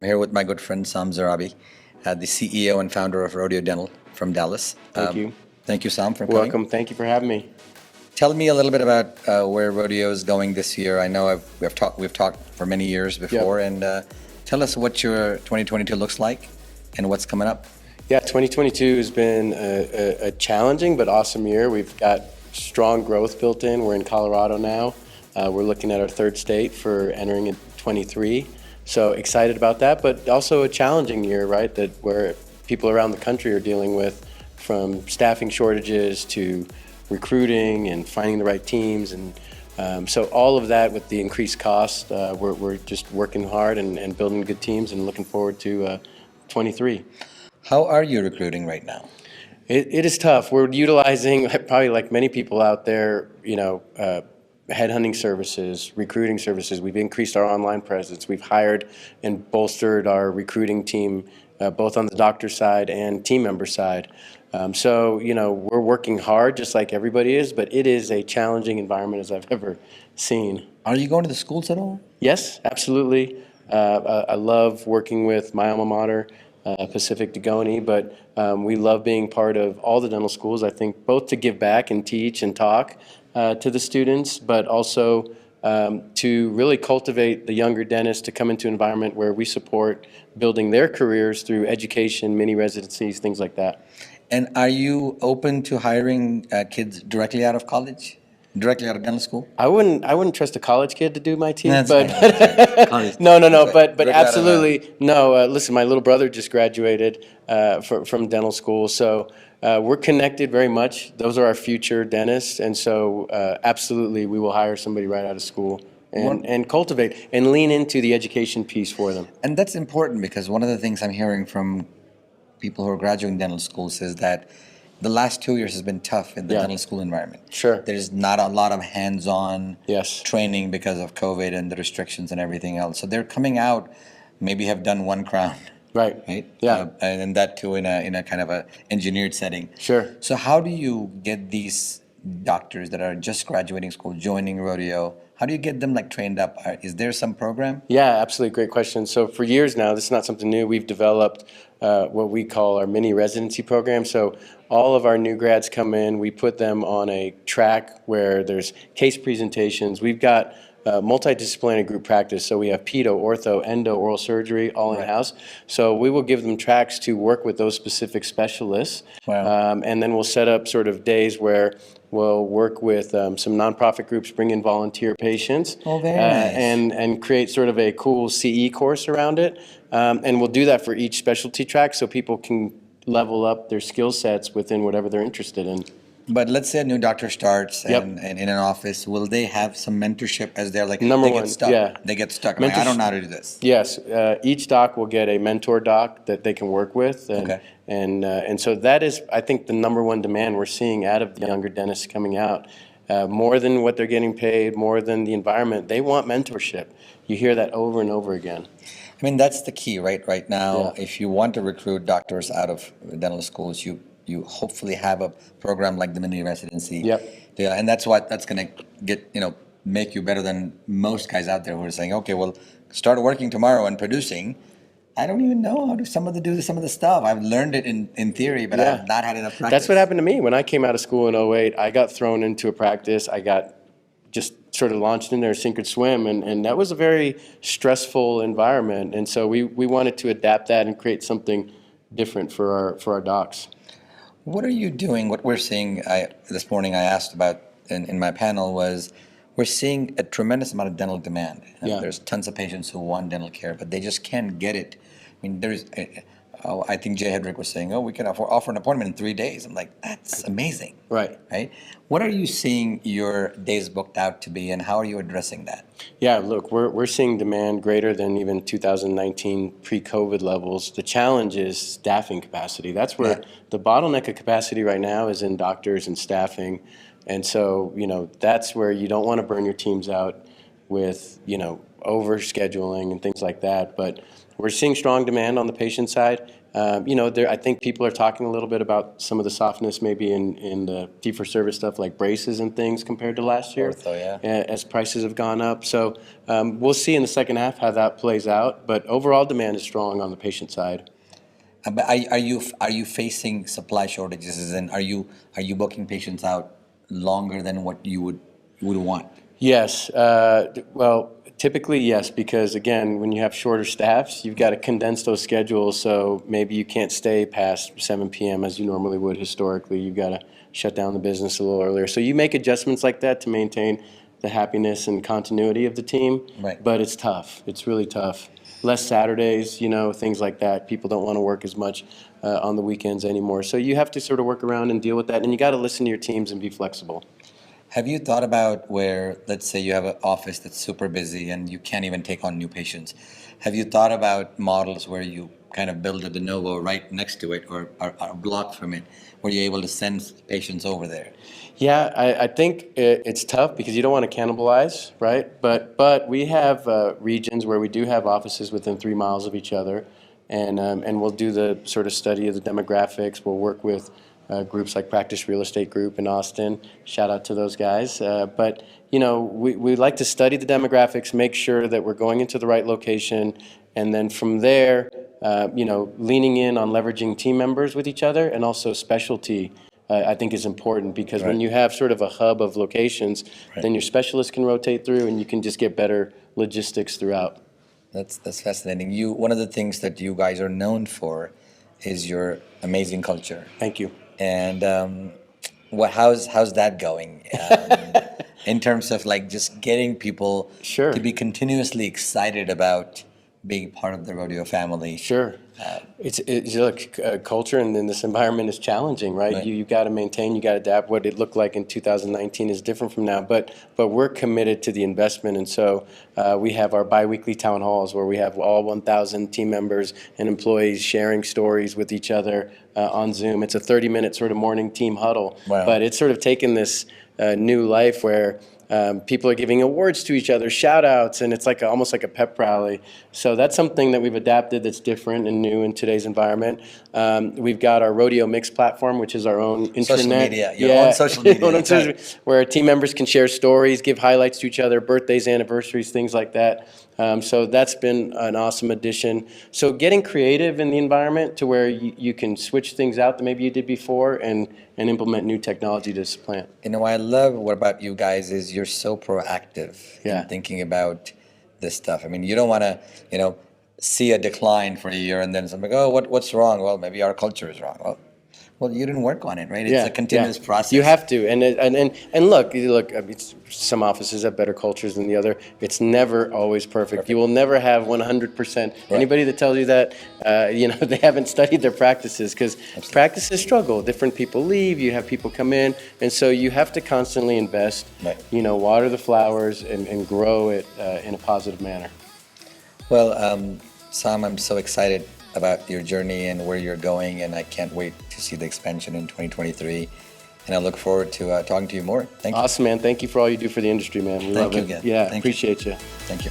I'm here with my good friend Saam Zarrabi, the CEO and founder of Rodeo Dental from Dallas. Thank you. Thank you, Sam, for coming. Welcome. Thank you for having me. Tell me a little bit about where Rodeo is going this year. I know we've talked for many years before, and tell us what your 2022 looks like and what's coming up. Yeah, 2022 has been a challenging but awesome year. We've got strong growth built in. We're in Colorado now. We're looking at our third state for entering in 23. So excited about that, but also a challenging year, right? That where people around the country are dealing with, from staffing shortages to recruiting and finding the right teams, and so all of that with the increased cost, we're just working hard and building good teams and looking forward to 23. How are you recruiting right now? It is tough. We're utilizing, probably like many people out there, headhunting services, recruiting services. We've increased our online presence. We've hired and bolstered our recruiting team, both on the doctor side and team member side. So, we're working hard just like everybody is, but it is a challenging environment as I've ever seen. Are you going to the schools at all? Yes, absolutely. I love working with my alma mater, Pacific Dugoni, but we love being part of all the dental schools, I think, both to give back and teach and talk to the students, but also to really cultivate the younger dentists to come into an environment where we support building their careers through education, mini residencies, things like that. And are you open to hiring kids directly out of college? Directly out of dental school? I wouldn't trust a college kid to do my team, That's but right. no, but Directly out of, absolutely no. Listen, my little brother just graduated from dental school, so we're connected very much. Those are our future dentists, and so absolutely we will hire somebody right out of school and cultivate and lean into the education piece for them. And that's important because one of the things I'm hearing from people who are graduating dental schools is that the last 2 years has been tough in the dental school environment. Sure. There's not a lot of hands-on Yes. training because of COVID and the restrictions and everything else. So they're coming out, maybe have done one crown. Right. Yeah. And that too in a kind of a engineered setting. Sure. So how do you get these doctors that are just graduating school, joining Rodeo? How do you get them trained up? Is there some program? Yeah, absolutely. Great question. So for years now, this is not something new. We've developed what we call our mini residency program. So all of our new grads come in, we put them on a track where there's case presentations. We've got multidisciplinary group practice. So we have pedo, ortho, endo, oral surgery all in-house. So we will give them tracks to work with those specific specialists. Wow. And then we'll set up sort of days where we'll work with some nonprofit groups, bring in volunteer patients, Oh, very nice. and create sort of a cool CE course around it. And we'll do that for each specialty track so people can level up their skill sets within whatever they're interested in. But let's say a new doctor starts Yep. and in an office, will they have some mentorship as they're Number they one, get stuck? yeah. They get stuck. I'm like, I don't know how to do this. Yes, each doc will get a mentor doc that they can work with, and Okay. and so that is, I think, the number one demand we're seeing out of the younger dentists coming out. More than what they're getting paid, more than the environment, they want mentorship. You hear that over and over again. I mean, that's the key, right? Right now, Yeah. if you want to recruit doctors out of dental schools, you hopefully have a program like the mini residency. Yep. Yeah, and that's going to get make you better than most guys out there who are saying, okay, well, start working tomorrow and producing. I don't even know how to do some of the stuff. I've learned it in theory, but Yeah. I've not had enough practice. That's what happened to me when I came out of school in '08. I got thrown into a practice. I got just sort of launched in there, sink or swim, and that was a very stressful environment. And so we wanted to adapt that and create something different for our docs. What are you doing? What we're seeing, this morning I asked about in my panel was, we're seeing a tremendous amount of dental demand. And Yeah. there's tons of patients who want dental care, but they just can't get it. I mean, I think Jay Hedrick was saying, oh, we can offer an appointment in 3 days. I'm like, that's amazing. Right. Right? What are you seeing your days booked out to be, and how are you addressing that? Yeah, look, we're seeing demand greater than even 2019 pre-COVID levels. The challenge is staffing capacity. That's where the bottleneck of capacity right now is in doctors and staffing. And so, that's where you don't want to burn your teams out with, over scheduling and things like that. But we're seeing strong demand on the patient side. I think people are talking a little bit about some of the softness maybe in the fee-for-service stuff like braces and things compared to last year. Ortho, yeah. As prices have gone up. So we'll see in the second half how that plays out. But overall demand is strong on the patient side. But are you facing supply shortages, and are you booking patients out longer than what you would want? Yes. Well, typically, yes, because again, when you have shorter staffs, you've got to condense those schedules. So maybe you can't stay past 7 p.m. as you normally would historically. You've got to shut down the business a little earlier. So you make adjustments like that to maintain the happiness and continuity of the team. Right. But it's tough. It's really tough. Less Saturdays, things like that. People don't want to work as much on the weekends anymore. So you have to sort of work around and deal with that. And you got to listen to your teams and be flexible. Have you thought about where, let's say you have an office that's super busy and you can't even take on new patients? Have you thought about models where you kind of build a de novo right next to it or a block from it, where you're able to send patients over there? Yeah, I think it's tough because you don't want to cannibalize, right? But we have regions where we do have offices within 3 miles of each other, and we'll do the sort of study of the demographics. We'll work with groups like Practice Real Estate Group in Austin. Shout out to those guys. But we like to study the demographics, make sure that we're going into the right location, and then from there, leaning in on leveraging team members with each other, and also specialty. I think is important because when you have sort of a hub of locations, then your specialists can rotate through and you can just get better logistics throughout. That's fascinating. One of the things that you guys are known for is your amazing culture. Thank you. And how's that going? In terms of like just getting people Sure. to be continuously excited about being part of the rodeo family. Sure. Culture in this environment is challenging, right? You got to maintain, you got to adapt. What it looked like in 2019 is different from now, but we're committed to the investment, and so we have our biweekly town halls where we have all 1,000 team members and employees sharing stories with each other on Zoom. It's a 30-minute sort of morning team huddle, but it's sort of taken this new life where people are giving awards to each other, shout outs, and it's like almost like a pep rally. So that's something that we've adapted that's different and new in today's environment. We've got our Rodeo Mix platform, which is our own intranet. Social media, your own social media. Where team members can share stories, give highlights to each other, birthdays, anniversaries, things like that. So that's been an awesome addition. So getting creative in the environment to where you can switch things out that maybe you did before and implement new technology to supplant. What I love about you guys is you're so proactive in thinking about this stuff. I mean, you don't want to, see a decline for a year and then something, what's wrong? Well, maybe our culture is wrong. Well, you didn't work on it, right? It's a continuous process. You have to, and look. Some offices have better cultures than the other. It's never always perfect. You will never have 100%. Anybody that tells you that, they haven't studied their practices, because practices struggle. Different people leave. You have people come in, and so you have to constantly invest. Water the flowers and grow it in a positive manner. Well, Saam, I'm so excited about your journey and where you're going, and I can't wait to see the expansion in 2023. And I look forward to talking to you more. Thank you. Awesome, man. Thank you for all you do for the industry, man. We love it. Again. Yeah, Thank appreciate you. Thank you.